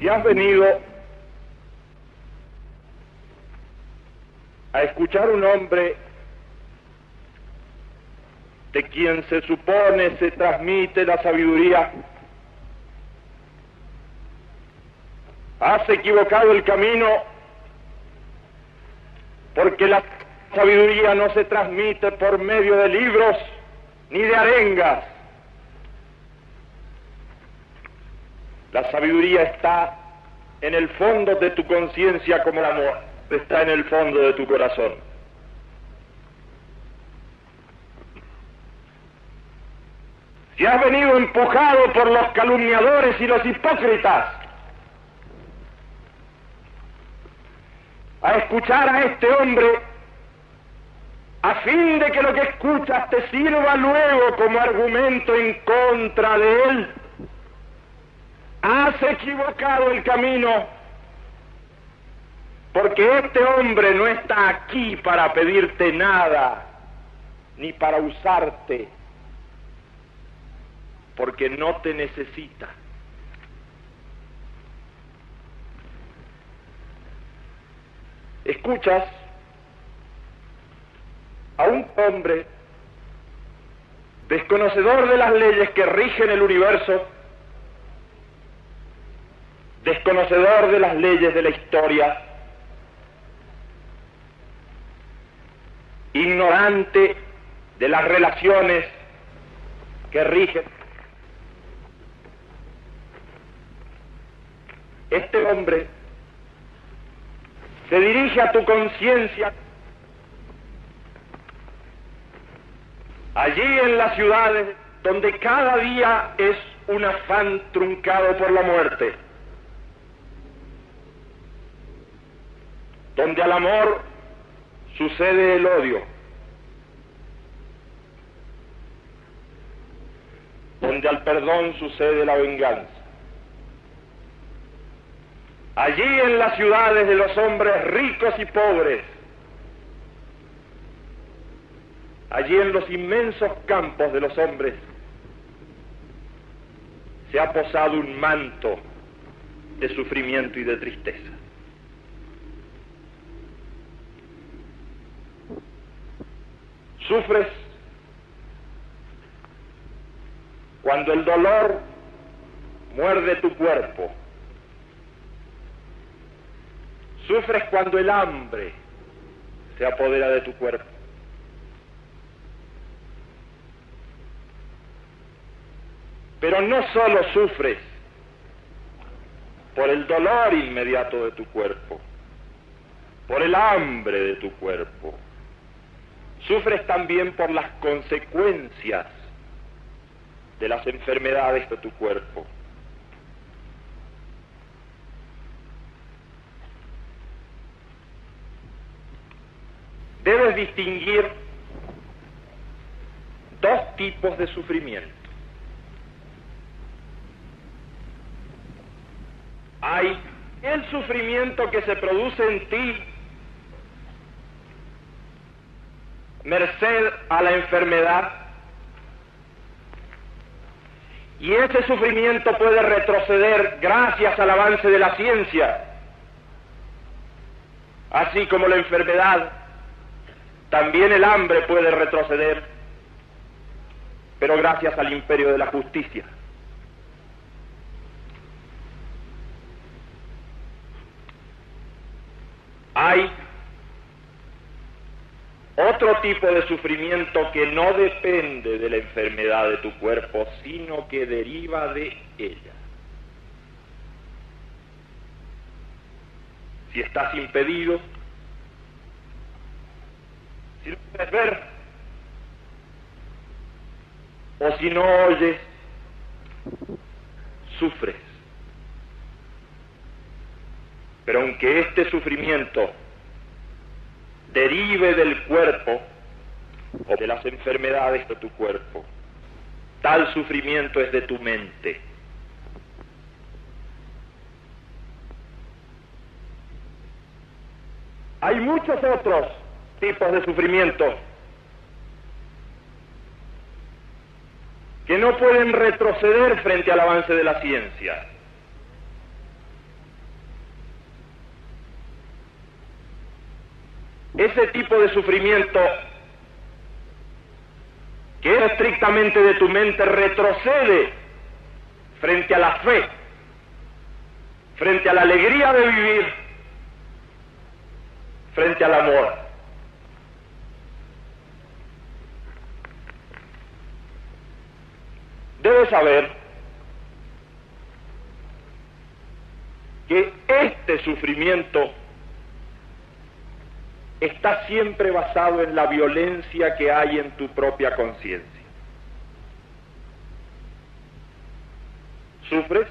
Si has venido a escuchar un hombre de quien se supone se transmite la sabiduría, has equivocado el camino, porque la sabiduría no se transmite por medio de libros ni de arengas. La sabiduría está en el fondo de tu conciencia como el amor, está en el fondo de tu corazón. Si has venido empujado por los calumniadores y los hipócritas a escuchar a este hombre, a fin de que lo que escuchas te sirva luego como argumento en contra de él, has equivocado el camino, porque este hombre no está aquí para pedirte nada, ni para usarte, porque no te necesita. Escuchas a un hombre desconocedor de las leyes que rigen el universo, desconocedor de las leyes de la historia, ignorante de las relaciones que rigen. Este hombre se dirige a tu conciencia allí en las ciudades donde cada día es un afán truncado por la muerte, donde al amor sucede el odio, donde al perdón sucede la venganza. Allí en las ciudades de los hombres ricos y pobres, allí en los inmensos campos de los hombres, se ha posado un manto de sufrimiento y de tristeza. Sufres cuando el dolor muerde tu cuerpo. Sufres cuando el hambre se apodera de tu cuerpo. Pero no solo sufres por el dolor inmediato de tu cuerpo, por el hambre de tu cuerpo, sufres también por las consecuencias de las enfermedades de tu cuerpo. Debes distinguir dos tipos de sufrimiento. Hay el sufrimiento que se produce en ti merced a la enfermedad, y ese sufrimiento puede retroceder gracias al avance de la ciencia, así como la enfermedad. También el hambre puede retroceder, pero gracias al imperio de la justicia. Hay otro tipo de sufrimiento que no depende de la enfermedad de tu cuerpo, sino que deriva de ella. Si estás impedido, si no puedes ver, o si no oyes, sufres. Pero aunque este sufrimiento derive del cuerpo o de las enfermedades de tu cuerpo, tal sufrimiento es de tu mente. Hay muchos otros tipos de sufrimiento que no pueden retroceder frente al avance de la ciencia. ese tipo de sufrimiento que es estrictamente de tu mente retrocede frente a la fe, frente a la alegría de vivir, frente al amor. Debes saber que este sufrimiento está siempre basado en la violencia que hay en tu propia conciencia. ¿Sufres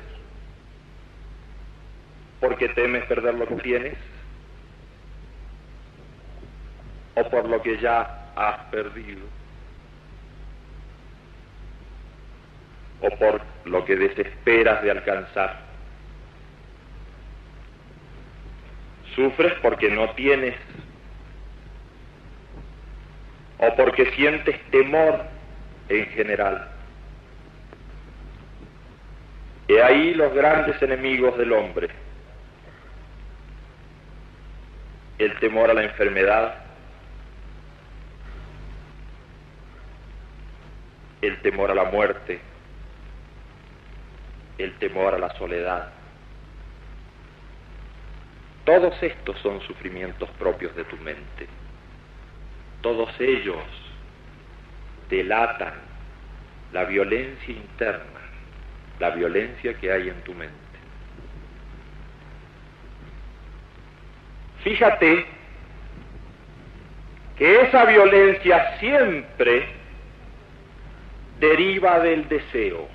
porque temes perder lo que tienes? ¿O por lo que ya has perdido? ¿O por lo que desesperas de alcanzar? ¿Sufres porque no tienes? ¿O porque sientes temor en general? He ahí los grandes enemigos del hombre: el temor a la enfermedad, el temor a la muerte, el temor a la soledad. Todos estos son sufrimientos propios de tu mente. Todos ellos delatan la violencia interna, la violencia que hay en tu mente. Fíjate que esa violencia siempre deriva del deseo.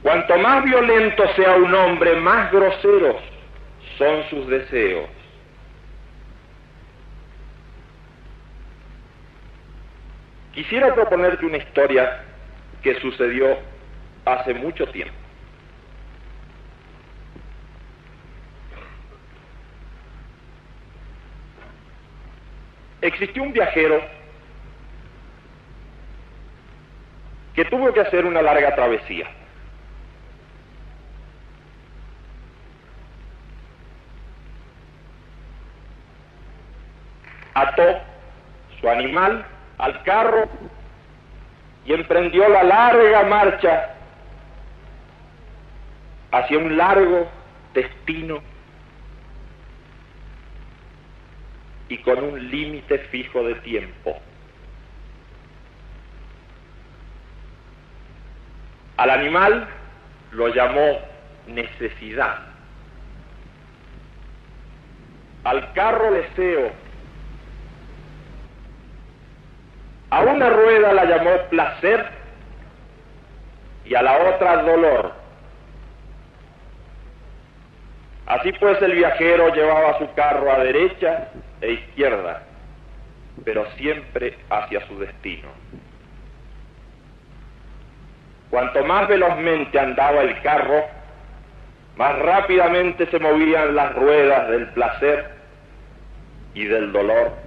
Cuanto más violento sea un hombre, más groseros son sus deseos. Quisiera proponerte una historia que sucedió hace mucho tiempo. Existió un viajero que tuvo que hacer una larga travesía. Ató su animal al carro y emprendió la larga marcha hacia un largo destino y con un límite fijo de tiempo. Al animal lo llamó necesidad, al carro deseo, a una rueda la llamó placer y a la otra dolor. Así pues, el viajero llevaba su carro a derecha e izquierda, pero siempre hacia su destino. Cuanto más velozmente andaba el carro, más rápidamente se movían las ruedas del placer y del dolor,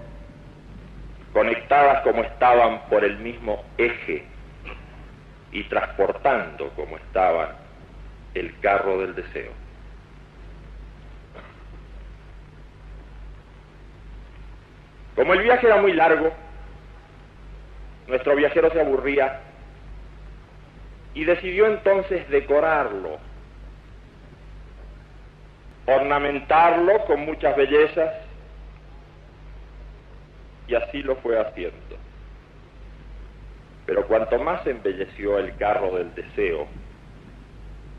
conectadas como estaban por el mismo eje y transportando como estaba el carro del deseo. Como el viaje era muy largo, nuestro viajero se aburría y decidió entonces decorarlo, ornamentarlo con muchas bellezas, y así lo fue haciendo. Pero cuanto más embelleció el carro del deseo,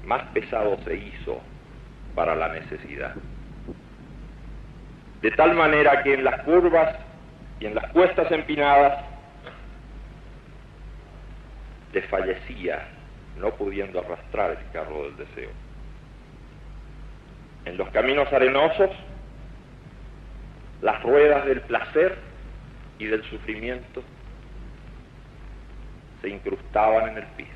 más pesado se hizo para la necesidad. De tal manera que en las curvas y en las cuestas empinadas desfallecía, no pudiendo arrastrar el carro del deseo. En los caminos arenosos, las ruedas del placer y del sufrimiento se incrustaban en el piso.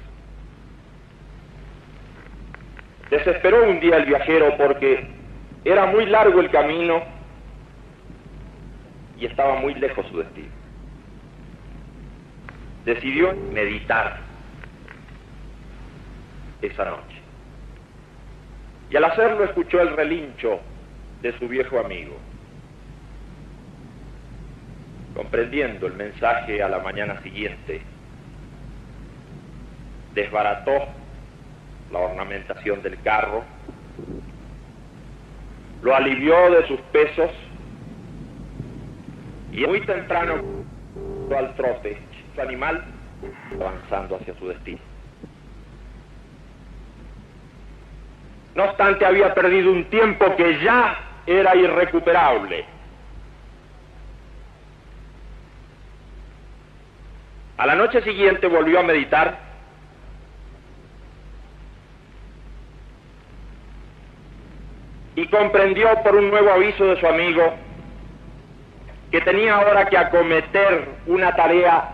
Desesperó un día el viajero porque era muy largo el camino y estaba muy lejos su destino. Decidió meditar esa noche y al hacerlo escuchó el relincho de su viejo amigo. Comprendiendo el mensaje, a la mañana siguiente desbarató la ornamentación del carro, lo alivió de sus pesos y muy temprano al trote, su animal avanzando hacia su destino. No obstante, había perdido un tiempo que ya era irrecuperable. A la noche siguiente volvió a meditar y comprendió por un nuevo aviso de su amigo que tenía ahora que acometer una tarea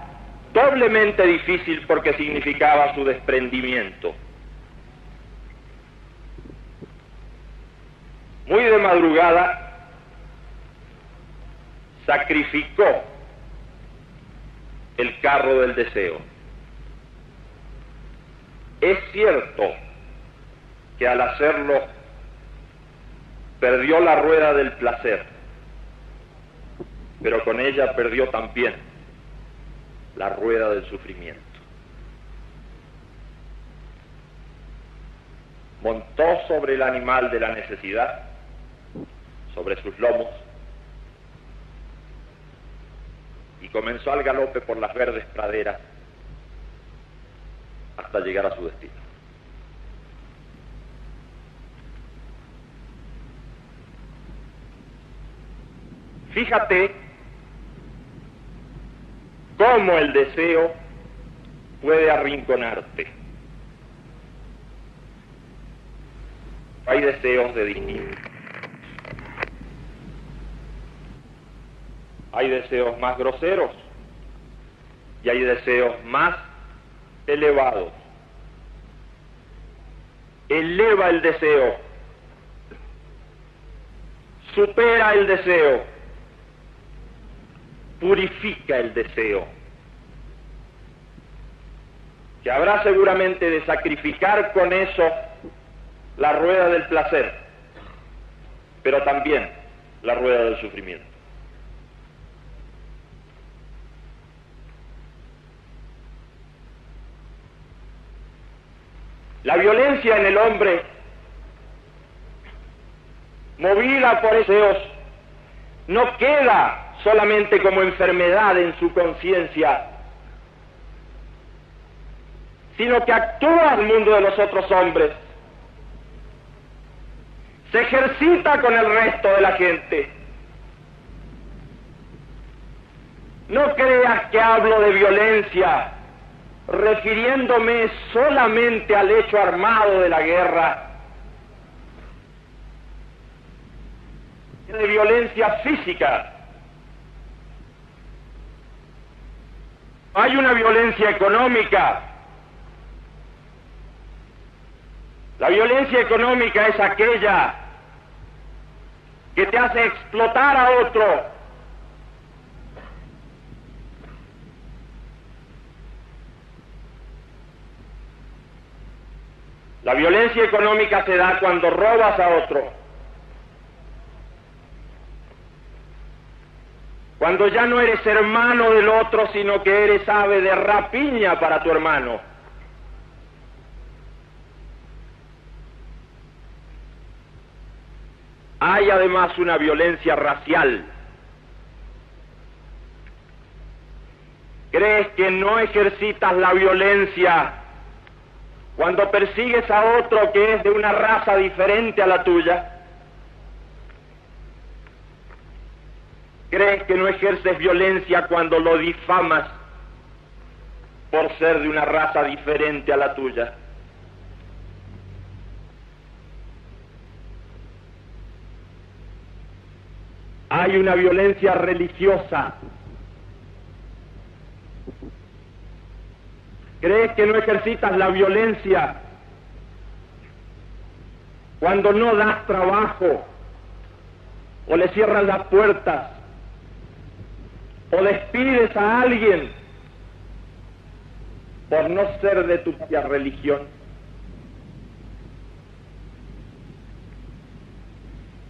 doblemente difícil porque significaba su desprendimiento. Muy de madrugada sacrificó el carro del deseo. Es cierto que al hacerlo perdió la rueda del placer, pero con ella perdió también la rueda del sufrimiento. Montó sobre el animal de la necesidad, sobre sus lomos, y comenzó al galope por las verdes praderas hasta llegar a su destino. Fíjate cómo el deseo puede arrinconarte. Hay deseos de distintos. Hay deseos más groseros y hay deseos más elevados. Eleva el deseo, supera el deseo, purifica el deseo, que habrá seguramente de sacrificar con eso la rueda del placer, pero también la rueda del sufrimiento. La violencia en el hombre, movida por deseos, no queda solamente como enfermedad en su conciencia, sino que actúa al mundo de los otros hombres, se ejercita con el resto de la gente. No creas que hablo de violencia refiriéndome solamente al hecho armado de la guerra, de violencia física. Hay una violencia económica. La violencia económica es aquella que te hace explotar a otro. La violencia económica se da cuando robas a otro, cuando ya no eres hermano del otro, sino que eres ave de rapiña para tu hermano. Hay además una violencia racial. ¿Crees que no ejercitas la violencia cuando persigues a otro que es de una raza diferente a la tuya? ¿Crees que no ejerces violencia cuando lo difamas por ser de una raza diferente a la tuya? Hay una violencia religiosa. ¿Crees que no ejercitas la violencia cuando no das trabajo, o le cierras las puertas, o despides a alguien por no ser de tu propia religión?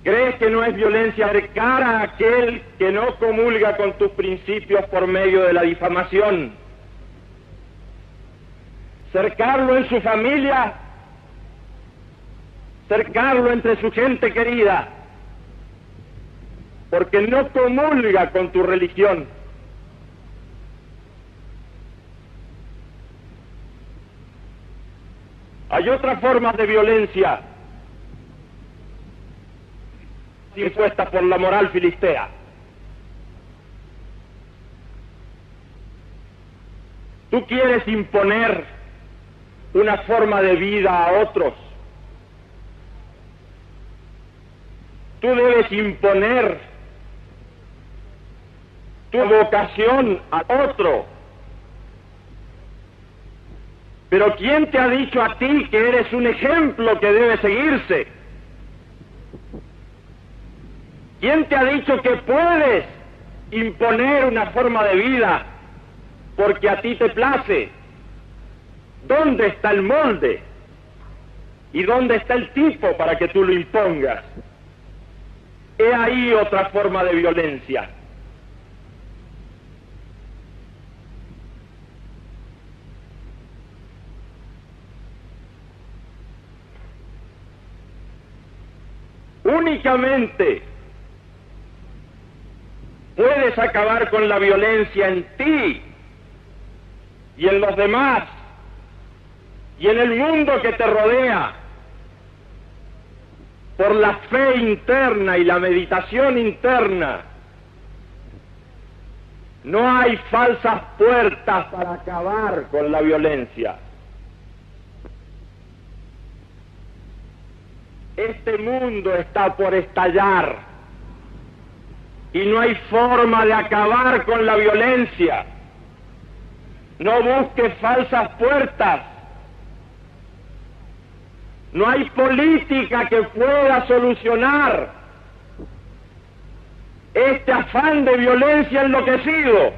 ¿Crees que no es violencia acercar a aquel que no comulga con tus principios por medio de la difamación? Cercarlo en su familia, cercarlo entre su gente querida, porque no comulga con tu religión. Hay otras formas de violencia impuestas por la moral filistea. Tú quieres imponer una forma de vida a otros. Tú debes imponer tu vocación a otro. Pero ¿quién te ha dicho a ti que eres un ejemplo que debe seguirse? ¿Quién te ha dicho que puedes imponer una forma de vida porque a ti te place? ¿Dónde está el molde? ¿Y dónde está el tipo para que tú lo impongas? He ahí otra forma de violencia. Únicamente puedes acabar con la violencia en ti y en los demás y en el mundo que te rodea por la fe interna y la meditación interna. No hay falsas puertas para acabar con la violencia. Este mundo está por estallar y no hay forma de acabar con la violencia. No busques falsas puertas. No hay política que pueda solucionar este afán de violencia enloquecido.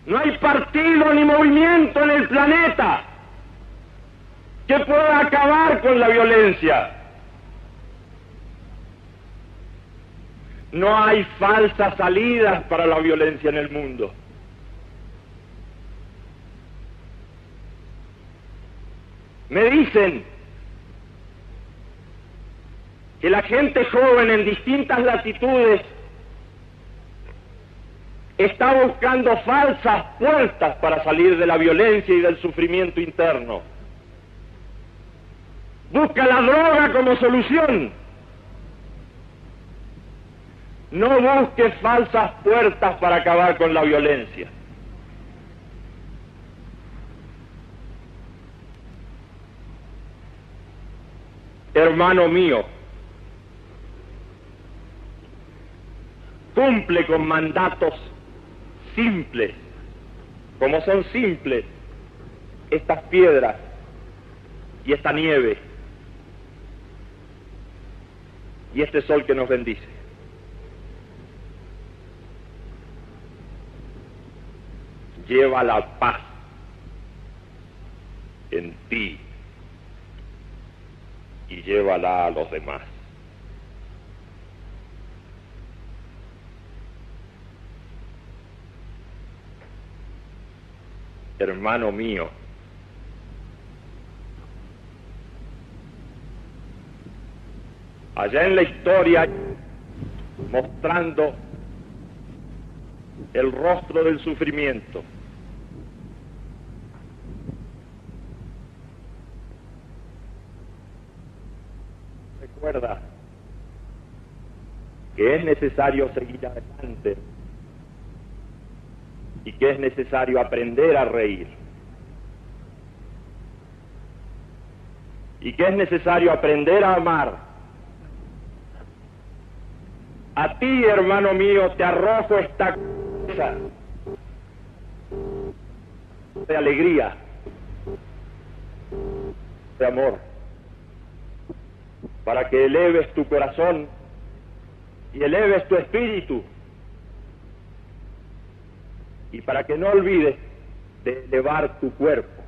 No hay partido ni movimiento en el planeta que pueda acabar con la violencia. No hay falsas salidas para la violencia en el mundo. Me dicen que la gente joven en distintas latitudes está buscando falsas puertas para salir de la violencia y del sufrimiento interno. Busca la droga como solución. No busques falsas puertas para acabar con la violencia. Hermano mío, cumple con mandatos simples, como son simples estas piedras y esta nieve y este sol que nos bendice. Lleva la paz en ti y llévala a los demás. Hermano mío, allá en la historia, mostrando el rostro del sufrimiento, recuerda que es necesario seguir adelante y que es necesario aprender a reír y que es necesario aprender a amar. A ti, hermano mío, te arrojo esta cosa de alegría, de amor, para que eleves tu corazón y eleves tu espíritu, y para que no olvides de elevar tu cuerpo.